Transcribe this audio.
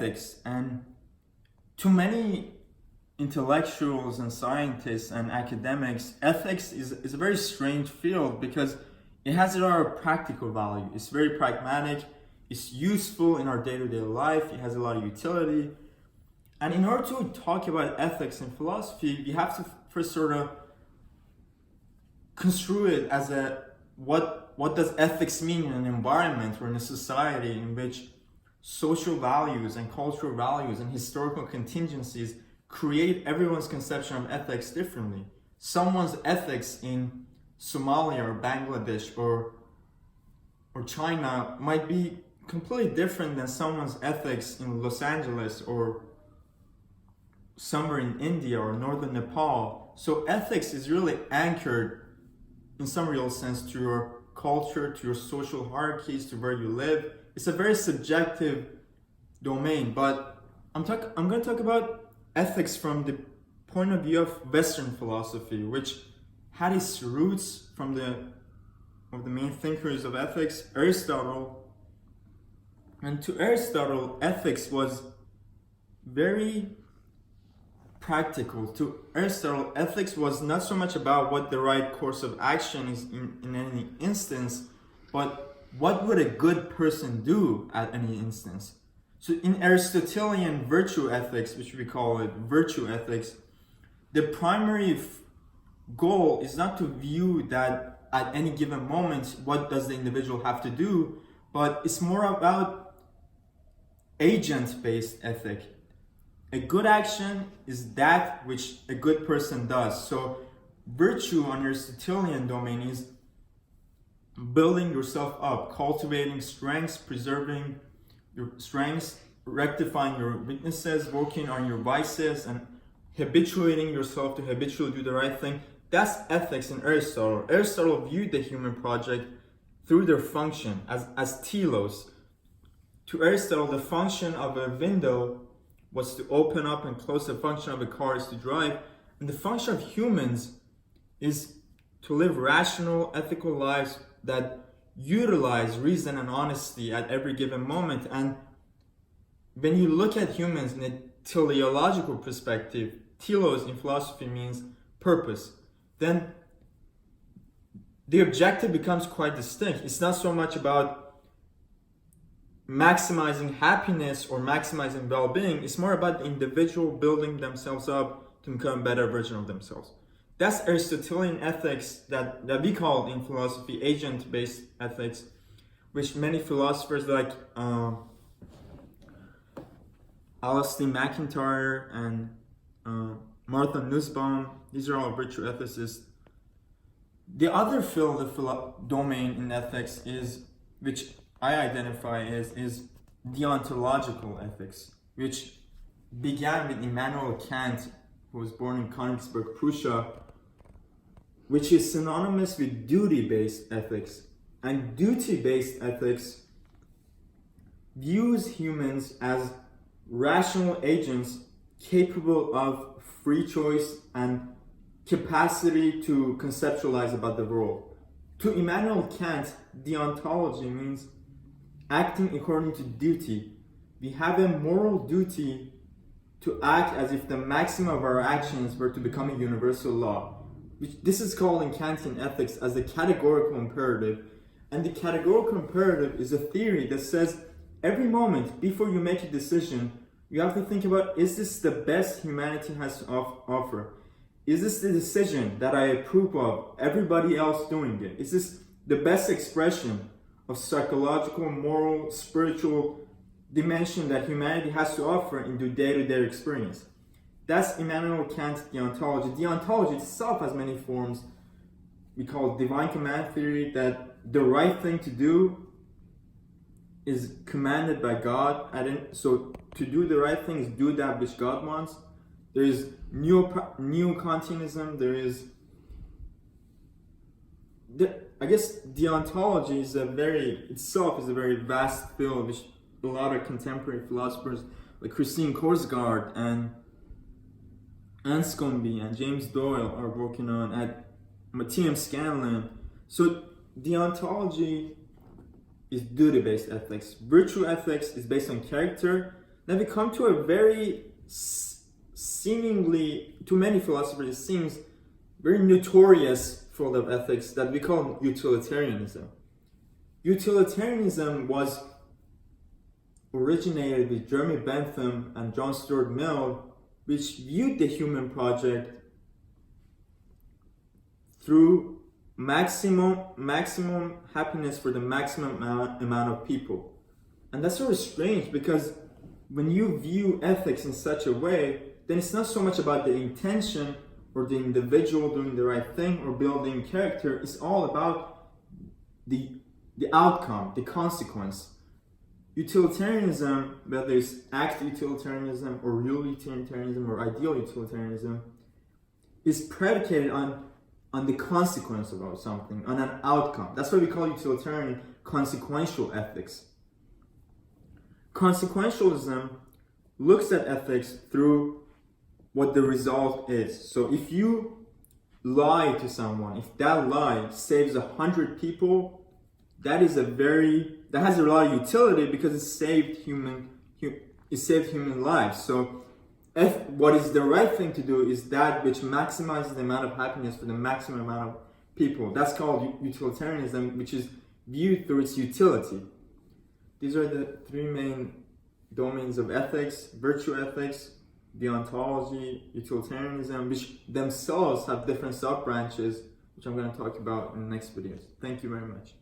ethics. And to many intellectuals and scientists and academics, ethics is a very strange field because it has a lot of practical value. It's very pragmatic, it's useful in our day-to-day life, it has a lot of utility. And in order to talk about ethics in philosophy, we have to first sort of construe it as what does ethics mean in an environment or in a society in which social values and cultural values and historical contingencies create everyone's conception of ethics differently. Someone's ethics in Somalia or Bangladesh or China might be completely different than someone's ethics in Los Angeles or somewhere in India or northern Nepal. So ethics is really anchored in some real sense to your culture, to your social hierarchies, to where you live. It's a very subjective domain, but I'm going to talk about ethics from the point of view of Western philosophy, which had its roots from one of the main thinkers of ethics, Aristotle. And to Aristotle, ethics was very practical. To Aristotle, ethics was not so much about what the right course of action is in any instance, but what would a good person do at any instance. So in Aristotelian virtue ethics, which we call it virtue ethics, the primary goal is not to view that at any given moment, what does the individual have to do, but it's more about agent-based ethic. A good action is that which a good person does. So virtue on Aristotelian domain is building yourself up, cultivating strengths, preserving your strengths, rectifying your weaknesses, working on your vices, and habituating yourself to habitually do the right thing. That's ethics in Aristotle. Aristotle viewed the human project through their function as telos. To Aristotle, the function of a window was to open up and close. The function of a car is to drive. And the function of humans is to live rational, ethical lives that utilize reason and honesty at every given moment. And when you look at humans in a teleological perspective, telos in philosophy means purpose, then the objective becomes quite distinct. It's not so much about maximizing happiness or maximizing well-being. It's more about the individual building themselves up to become a better version of themselves. That's Aristotelian ethics that we call in philosophy agent-based ethics, which many philosophers like Alistair McIntyre and Martha Nussbaum, these are all virtue ethicists. The other field of domain in ethics is, which I identify as, is deontological ethics, which began with Immanuel Kant, who was born in Königsberg, Prussia, which is synonymous with duty-based ethics. And duty-based ethics views humans as rational agents capable of free choice and capacity to conceptualize about the world. To Immanuel Kant, deontology means acting according to duty. We have a moral duty to act as if the maximum of our actions were to become a universal law. This is called in Kantian ethics as the categorical imperative. And the categorical imperative is a theory that says every moment before you make a decision, you have to think about, is this the best humanity has to offer? Is this the decision that I approve of everybody else doing it? Is this the best expression of psychological, moral, spiritual dimension that humanity has to offer in the day-to-day experience? That's Immanuel Kant's deontology. Deontology itself has many forms. We call it divine command theory, that the right thing to do is commanded by God. So to do the right thing is do that which God wants. There is neo-Kantianism. There is, I guess, deontology is itself is a very vast field, which a lot of contemporary philosophers like Christine Korsgaard and Anscombe and James Doyle are working on, at T.M. Scanlon. So deontology is duty-based ethics. Virtue ethics is based on character. Then we come to a very seemingly, to many philosophers, it seems very notorious field of ethics that we call utilitarianism. Utilitarianism was originated with Jeremy Bentham and John Stuart Mill, which viewed the human project through maximum happiness for the maximum amount of people. And that's sort of strange, because when you view ethics in such a way, then it's not so much about the intention or the individual doing the right thing or building character. It's all about the outcome, the consequence. Utilitarianism, whether it's act utilitarianism or real utilitarianism or ideal utilitarianism, is predicated on the consequence about something, on an outcome. That's why we call utilitarian consequential ethics. Consequentialism looks at ethics through what the result is. So if you lie to someone, if that lie saves 100 people, that has a lot of utility because it saved human lives. So if what is the right thing to do is that which maximizes the amount of happiness for the maximum amount of people. That's called utilitarianism, which is viewed through its utility. These are the three main domains of ethics: virtue ethics, deontology, utilitarianism, which themselves have different sub-branches, which I'm going to talk about in the next videos. Thank you very much.